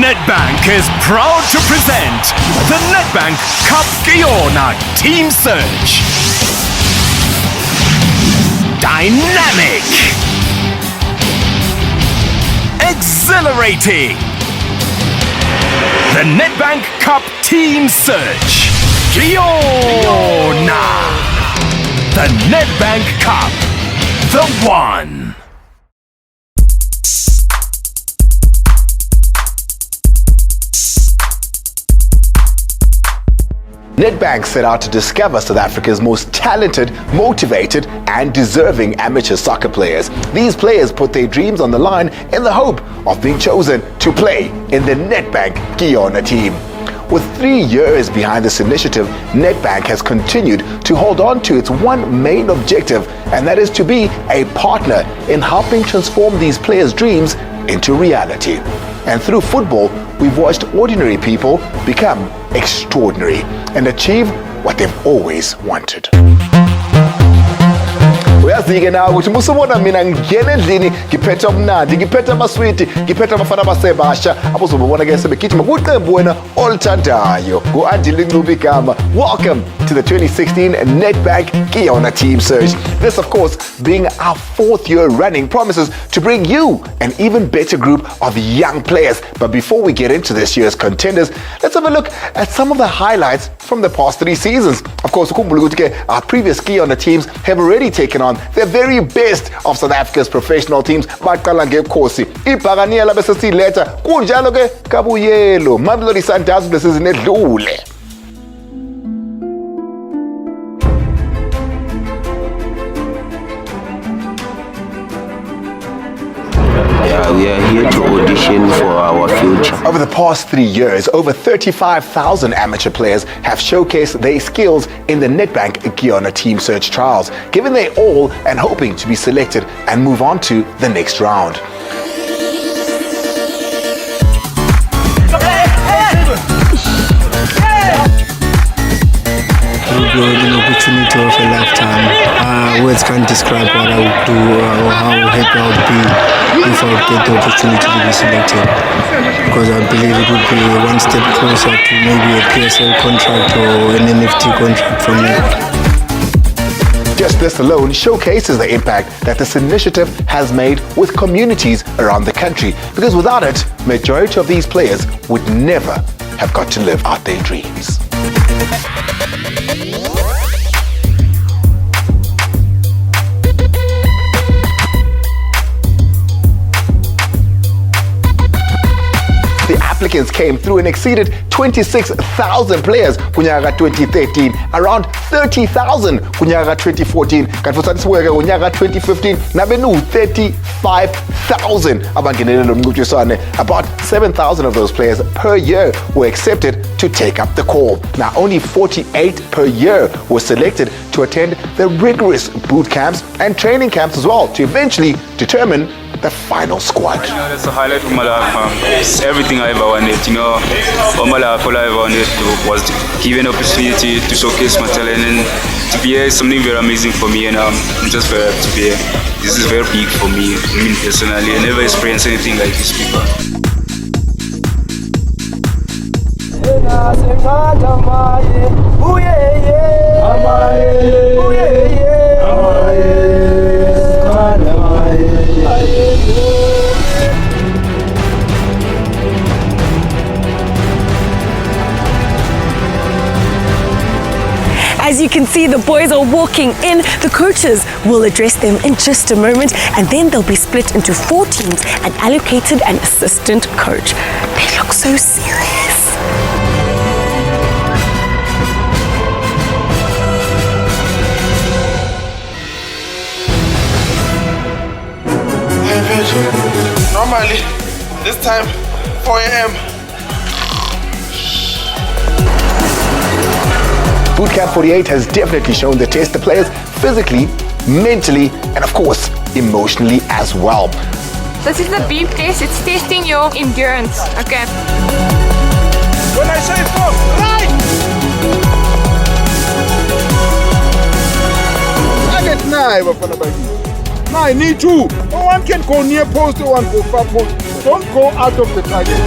Nedbank is proud to present the Nedbank Cup Yona Team Search. Dynamic, exhilarating. The Nedbank Cup Team Search. Yona. The Nedbank Cup. The one. Nedbank set out to discover South Africa's most talented, motivated and deserving amateur soccer players. These players put their dreams on the line in the hope of being chosen to play in the Nedbank Yona team. With 3 years behind this initiative, Nedbank has continued to hold on to its one main objective, and that is to be a partner in helping transform these players' dreams into reality. And through football, we've watched ordinary people become extraordinary and achieve what they've always wanted. Uyazike nawe ukuthi musubona mina ngiyena endlini ngiphethe omnandi ngiphethe amaswiti ngiphethe abafana basebasha abazobona ke sebegijima kuqembu wena olthandayo ngo-Andile Ncube igama. Welcome to the 2016 Nedbank Yona Team Search. This, of course, being our 4th year running, promises to bring you an even better group of young players. But before we get into this year's contenders, let's have a look at some of the highlights from the past 3 seasons. Of course, our previous Yona teams have already taken on the very best of South Africa's professional teams. Baqala ngekhosi ibhakaniela bese siletha kunjalo ke kabuyelo Mamelodi Sundowns besizini edlule. We are here to audition for our future. Over the past 3 years, over 35,000 amateur players have showcased their skills in the Nedbank Yona Team Search trials, giving their all and hoping to be selected and move on to the next round. It will be an opportunity of a lifetime. Words can't describe what I would do or how happy I would be if I would get the opportunity to be selected. Because I believe it would be one step closer to maybe a PSL contract or an NFT contract for me. Just this alone showcases the impact that this initiative has made with communities around the country, because without it, majority of these players would never have got to live out their dreams. Applicants came through and exceeded 26,000 players kunyaka 2013, around 30,000 kunyaka 2014, kanti futhi sibuye kunyaka 2015 nabenu 35,000 abangenele lo mncintiswane. About 7,000 of those players per year were accepted to take up the call. Now only 48 per year were selected to attend the rigorous boot camps and training camps as well to eventually determine the final squad. That's a highlight of my life. It's everything I ever wanted. All my life, all I ever wanted was to give an opportunity to showcase my talent, and to be here is something very amazing for me, and I'm just very happy to be here. This is very big for me. I mean, personally, I never experienced anything like this before. As you can see, the boys are walking in. The coaches will address them in just a moment, and then they'll be split into 4 teams and allocated an assistant coach. They look so serious. Normally, this time, 4 a.m. Bootcamp 48 has definitely shown the test the players physically, mentally, and of course, emotionally as well. This is the beep test. It's testing your endurance. Okay. When I say stop, right! Target 9, bafana bakithi. 9, need 2. No one can go near post, no one go far post. Don't go out of the target.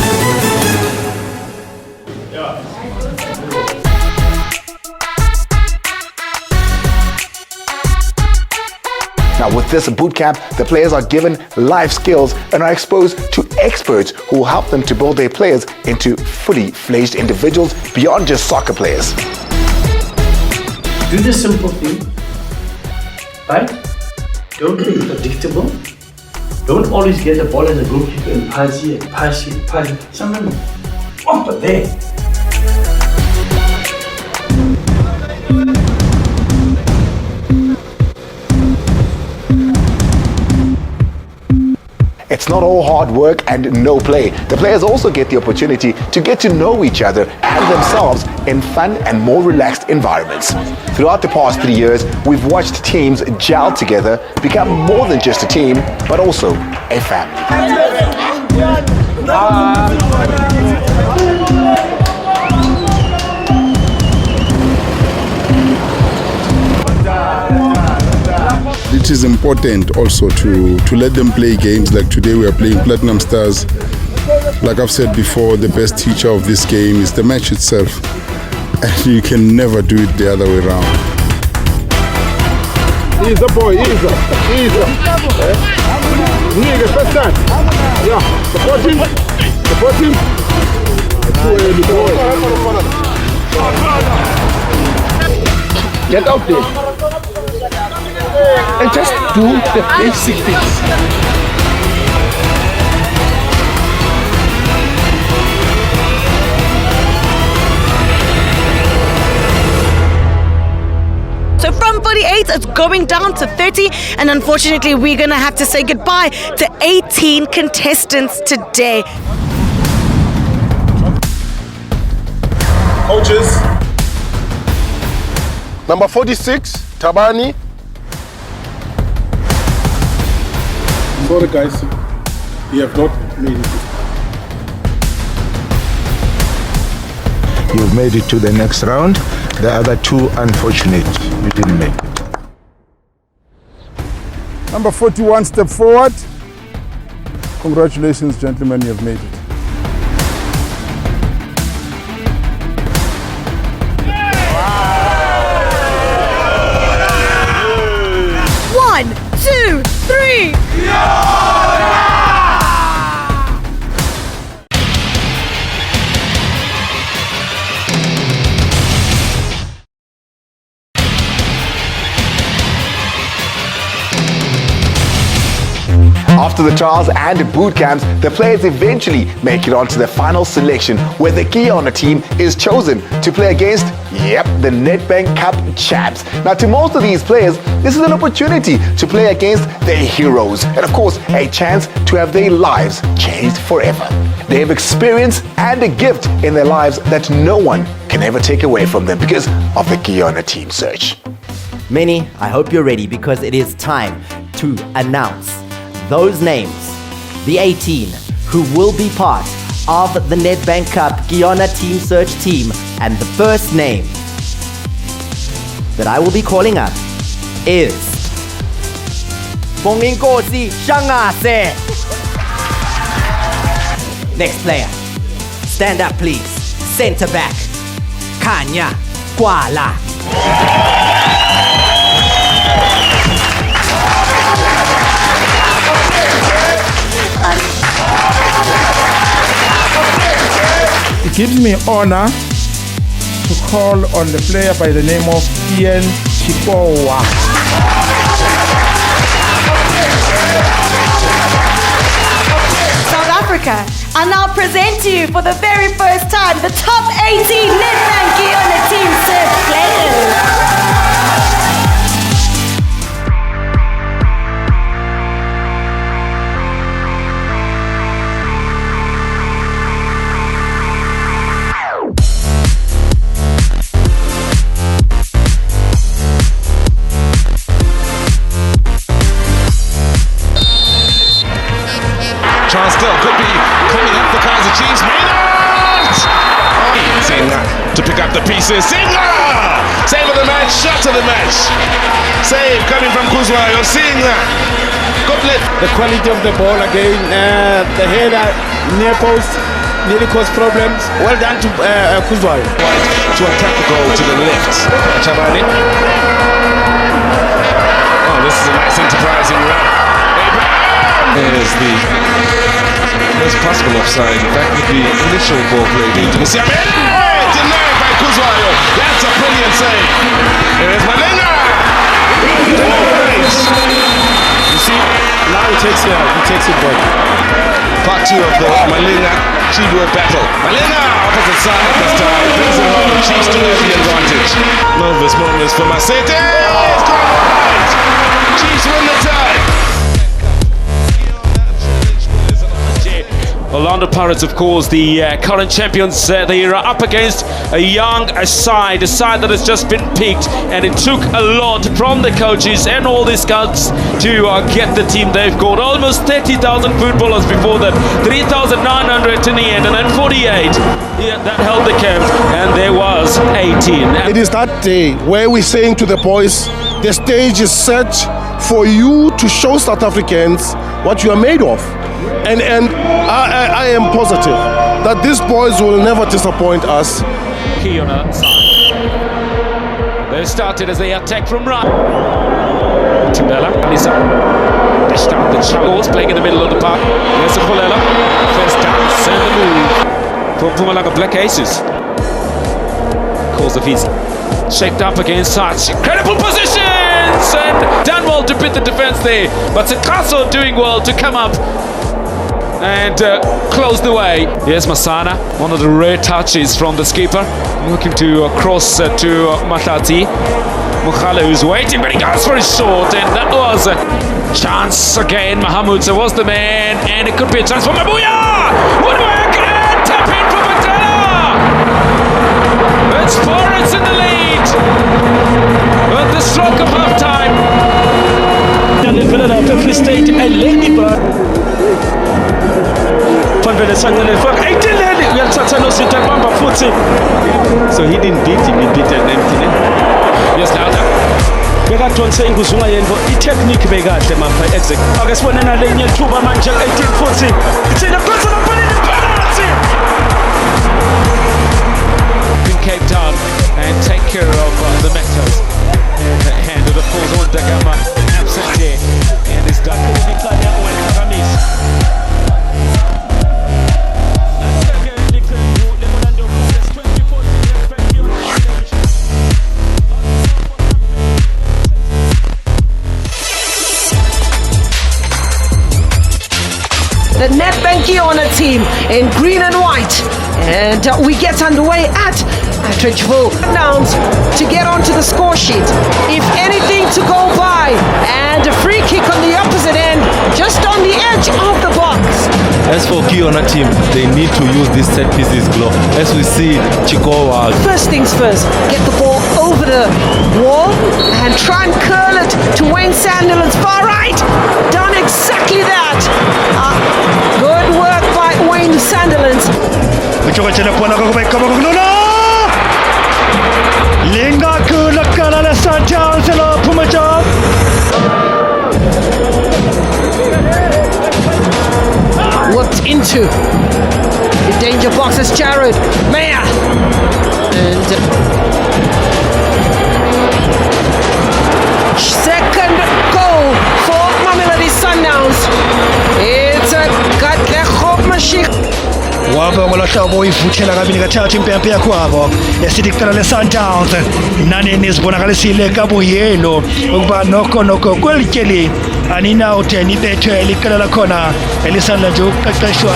Now, with this boot camp, the players are given life skills and are exposed to experts who will help them to build their players into fully fledged individuals beyond just soccer players. Do the simple thing, right? Don't be predictable. Don't always get the ball as a goalkeeper and pass here, pass here, pass here. Sometimes, but there. It's not all hard work and no play. The players also get the opportunity to get to know each other and themselves in fun and more relaxed environments. Throughout the past 3 years, we've watched teams gel together, become more than just a team, but also a family. It is important also to let them play games. Like today we are playing Platinum Stars. Like I've said before, the best teacher of this game is the match itself. And you can never do it the other way around. Easy boy, easy. Nigga, first time. Yeah, support him. Get out there. And just do the basic things. So from 48, it's going down to 30, and unfortunately, we're going to have to say goodbye to 18 contestants today. Coaches. Number 46, Tabani. Sorry guys, you have not made it. You've made it to the next round. The other two, unfortunate, you didn't make it. Number 41, step forward. Congratulations, gentlemen, you have made it. One, two, three. After the trials and boot camps, the players eventually make it onto the final selection where the Yona team is chosen to play against, the Nedbank Cup champs. Now, to most of these players, this is an opportunity to play against their heroes and, of course, a chance to have their lives changed forever. They have experience and a gift in their lives that no one can ever take away from them because of the Yona team search. Many, I hope you're ready because it is time to announce those names, the 18 who will be part of the Nedbank Cup Yona Team Search team. And the first name that I will be calling up is Bonginkosi Shangase. Next player, stand up please. Center back, Kanya Kwala. It gives me honor to call on the player by the name of Ian Chipowa. South Africa, I now present to you for the very first time the top 18 Nedbank Yona Team Search players. Chance still could be coming up for Kaiser Chiefs. Maynard! To pick up the pieces. Singer! Save of the match, shot of the match. Save coming from Kuzwa. You're seeing that. Good lift. The quality of the ball again, the header, near post, nearly caused problems. Well done to Kuzwayo. To attack the goal to the left. Chabani. Oh, this is a nice enterprising run. There's the most possible offside. In fact, with the initial ball played into the denied by Kuzwayo. That's a brilliant save. There's Malenga. You see, now he takes it back. Part 2 of the Malenga Chibwe battle. Malenga opposite side this time. Brings it home. Chiefs to have the advantage. Nervous moments for Masete. It's gone right. Chiefs win the tie. Orlando Pirates, of course, the current champions, they are up against a young side, a side that has just been picked, and it took a lot from the coaches and all the scouts to get the team they've got. Almost 30,000 footballers before that, 3,900 in the end, and then 48. Yeah, that held the camp, and there was 18. It is that day where we're saying to the boys, the stage is set for you to show South Africans what you are made of. And I am positive that these boys will never disappoint us. Key on that side. They started as they attack from right. Timbela, Lisa. Dashed out the struggles, playing in the middle of the park. There's a Pulela. First down, send the move. From Pumalanga Black Aces. Calls the feet. Shaped up against such incredible positions! And done well to beat the defense there. But Sikaso doing well to come up and close the way. Here's Masana, one of the rare touches from the skipper. Looking to cross to Matati. Mukhale who's waiting, but he goes for his shot, and that was a chance again. Mahamud was the man, and it could be a chance for Mabuya! Woodwork and tap in for Matala! It's Pirates in the lead! At the stroke of half time. Free State and Ladybird. So he didn't beat him, he beat an empty net. Yes, now. Bekathonse inguzunga yenvo itechnique bekahle mapha exact ake sibone nalenye thuba manje 18 futhi ithina phansi ngaphansi penalty in Cape Town and take care of the Metos and hand of the falls on Dagama absent here and it's done to be clear when Kagamis. The Nedbank Yona team in green and white, and we get underway at Ridgeville Downs to get onto the score sheet. If anything to go by, and a free kick on the opposite end, just on the edge of the box. As for Yona team, they need to use these set pieces glow. As we see Chikowa. First things first, get the ball over the wall and try and curl it to Wayne Sandilands far right. Done exactly that. Good work by Wayne Sandilands. Worked into the danger box is Jared Mayer. And second goal for Mamelodi Sundowns. It's a Katlego Mashik. waba ngolahlobo uyivuthela kabili kathathu impempe yakwabo esithi kuqala le-Sundowns nanini zibonakalisile kabuyelo ukuba noko kwelityeli aninawude nibethwe liqela lakhona elisanda nje ukuqeqeshwa.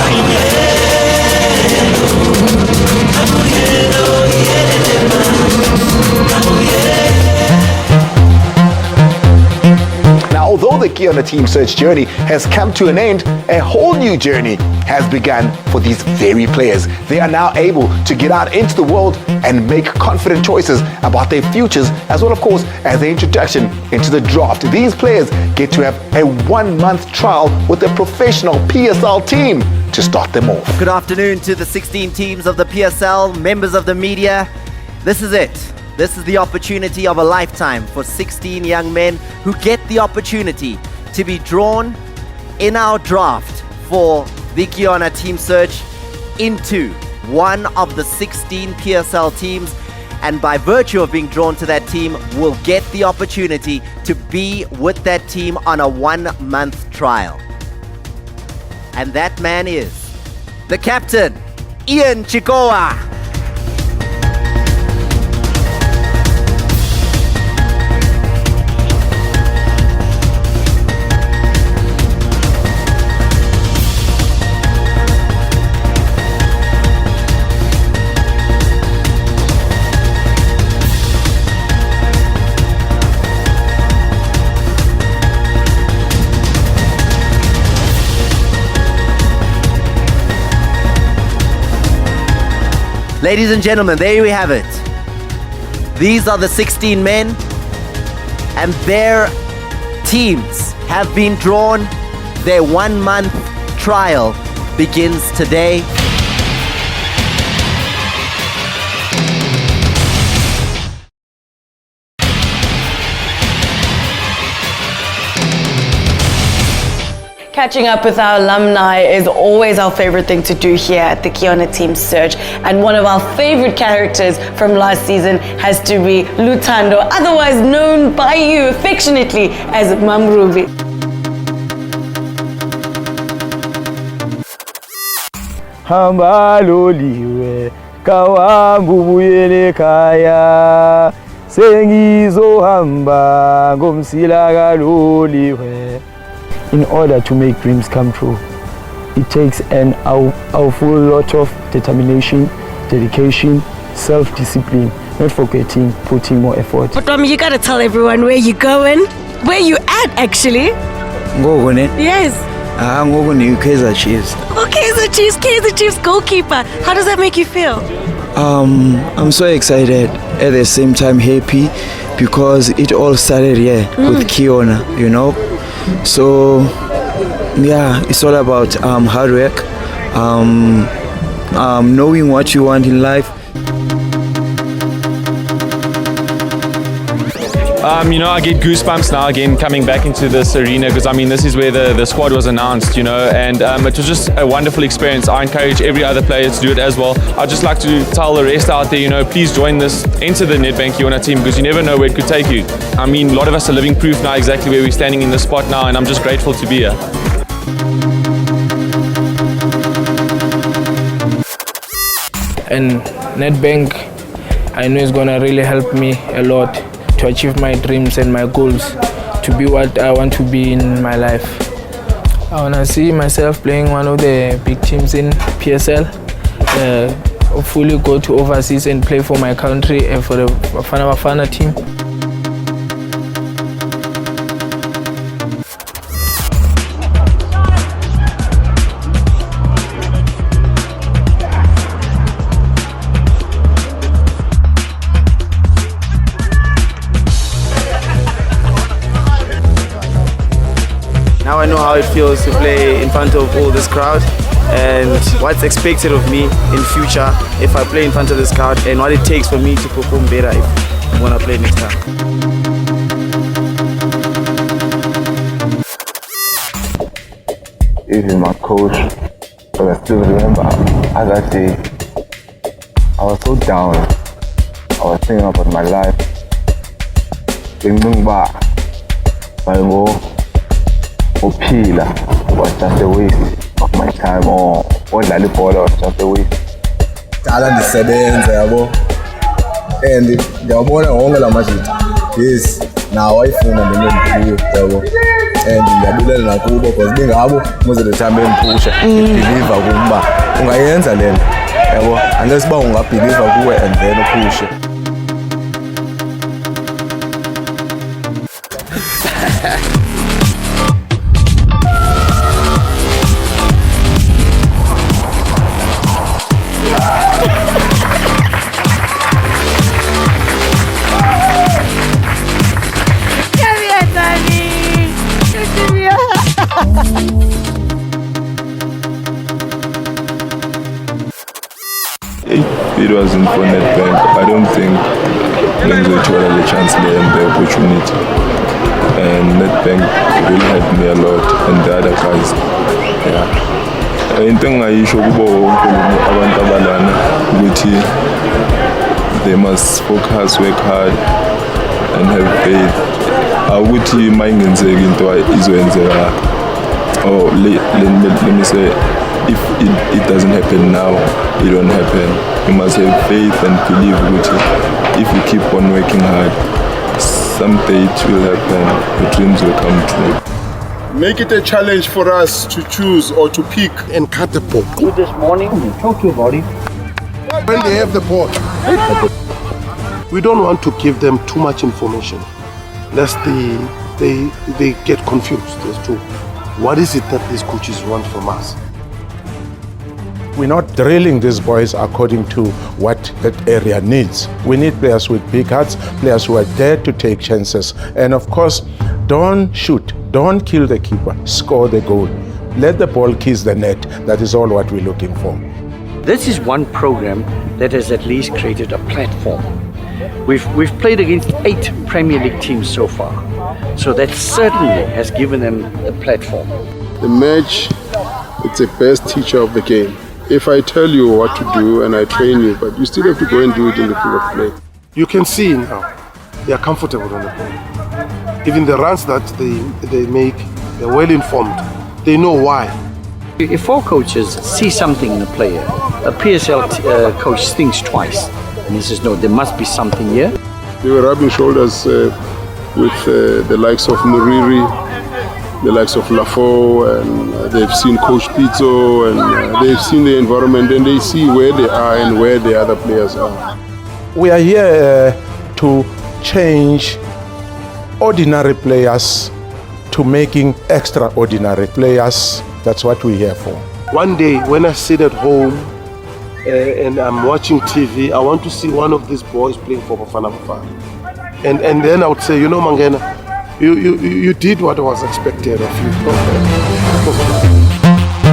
Now, although the Yona team search journey has come to an end, a whole new journey has begun for these very players. They are now able to get out into the world and make confident choices about their futures, as well, of course, as their introduction into the draft. These players get to have a 1-month trial with a professional PSL team to start them off. Good afternoon to the 16 teams of the PSL, members of the media. This is it. This is the opportunity of a lifetime for 16 young men who get the opportunity to be drawn in our draft for the Yona team search. into one of the 16 PSL teams, and by virtue of being drawn to that team, will get the opportunity to be with that team on a 1-month trial. And that man is the captain, Ian Chikoa. Ladies and gentlemen, there we have it. These are the 16 men, and their teams have been drawn. Their 1-month trial begins today. Catching up with our alumni is always our favorite thing to do here at the Yona Team Search. And one of our favorite characters from last season has to be Lutando, otherwise known by you affectionately as Mam Ruby. Hamba loliwe kawambu buyele kaya sengizohamba ngomsila kaloliwe. In order to make dreams come true, it takes a full lot of determination, dedication, self-discipline, not forgetting putting more effort. But you gotta tell everyone where you're going, where you at actually. Yes. Ngoku ni Kaizer Chiefs. Oh, Kaizer Chiefs goalkeeper. How does that make you feel? I'm so excited, at the same time happy, because it all started here with Yona, you know. So yeah, it's all about hard work, knowing what you want in life. I get goosebumps now again coming back into this arena, because this is where the squad was announced, and it was just a wonderful experience. I encourage every other player to do it as well. I'd just like to tell the rest out there, please join this, enter the Nedbank Yona team, because you never know where it could take you. A lot of us are living proof now exactly where we're standing in this spot now, and I'm just grateful to be here. And Nedbank, I know is gonna really help me a lot to achieve my dreams and my goals, to be what I want to be in my life. I wanna see myself playing one of the big teams in PSL, hopefully go to overseas and play for my country and for the Bafana team. Now I know how it feels to play in front of all this crowd and what's expected of me in future if I play in front of this crowd, and what it takes for me to perform better if I'm gonna play next time. Even my coach, but I still remember that day I was so down. I was thinking about my life. Thinking back, Opila was just a waste of my time, or Lalipolo was just a waste. Dala ndisebenza yabo and ndiyabona wonke la majithi yes nawo ayifuna nento yabo and ndiyabulela nakubo because bengabo muze le time bempusha believe ukuba ungayenza lento yabo unless ba ungabelieve kuwe and then upushe. It wasn't for Nedbank, I don't think NKYTS had the chance there and the opportunity. And Nedbank really helped me a lot, and the other guys, yeah. into engingayisho kubo wonke abantu abalana ukuthi they must focus, work hard and have faith. Awukuthi mayingenzeki into izoyenzeka, or let me say, if it doesn't happen now, it won't happen. You must have faith and believe ukuthi if you keep on working hard, someday it will happen, your dreams will come true. Make it a challenge for us to choose or to pick and cut the ball. Do this morning, talk to your body. When they have the ball, we don't want to give them too much information, lest they get confused as to what is it that these coaches want from us. We're not drilling these boys according to what that area needs. We need players with big hearts, players who are there to take chances. And of course, don't shoot, don't kill the keeper, score the goal. Let the ball kiss the net. That is all what we're looking for. This is one program that has at least created a platform. We've played against 8 Premier League teams so far. So that certainly has given them a platform. The match, it's the best teacher of the game. If I tell you what to do and I train you, but you still have to go and do it in the field of play. You can see now, they are comfortable on the ball. Even the runs that they make, they're well informed. They know why. If 4 coaches see something in a player, a PSL coach thinks twice. And he says, no, there must be something here. They were rubbing shoulders with the likes of Muriri, the likes of Lafo, and they've seen Coach Pizzo, and they've seen the environment, and they see where they are and where the other players are. We are here to change ordinary players to making extraordinary players. That's what we're here for. One day when I sit at home and I'm watching TV, I want to see one of these boys playing for Bafana Bafana. And then I would say, you know, Mangena, you did what was expected of you.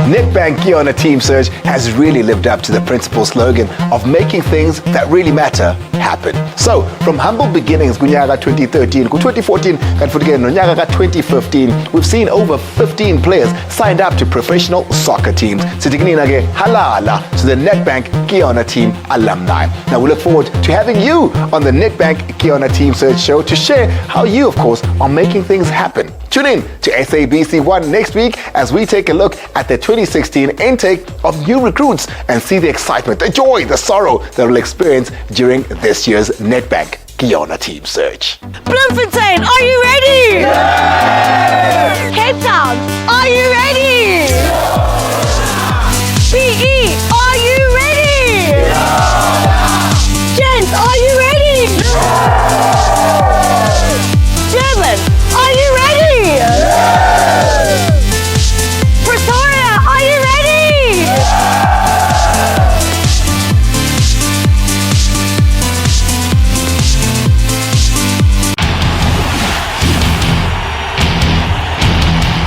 Nedbank Yona Team Search has really lived up to the principal slogan of making things that really matter happen. So, from humble beginnings kunyaka 2013 ku 2014 kanti futhi ke nonyaka ka 2015, we've seen over 15 players signed up to professional soccer teams. Sithi kunina ke halala to the Nedbank Yona Team alumni. Now we look forward to having you on the Nedbank Yona Team Search show to share how you, of course, are making things happen. Tune in to SABC1 next week as we take a look at the 2016 intake of new recruits and see the excitement, the joy, the sorrow that we'll experience during this year's Nedbank Yona Team Search. Bloemfontein, are you ready? Yes! Cape Town, are you ready? PE, are you ready? Gents, are you ready? German, are you ready? Pretoria, are you ready?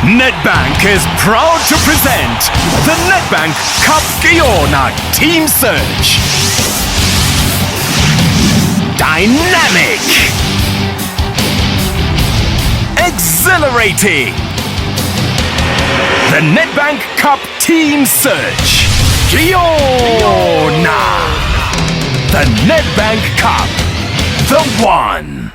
Nedbank is proud to present the Nedbank Cup Yona Team Search. Dynamic, exhilarating. The Nedbank Cup Team Search. Yona. The Nedbank Cup. The one.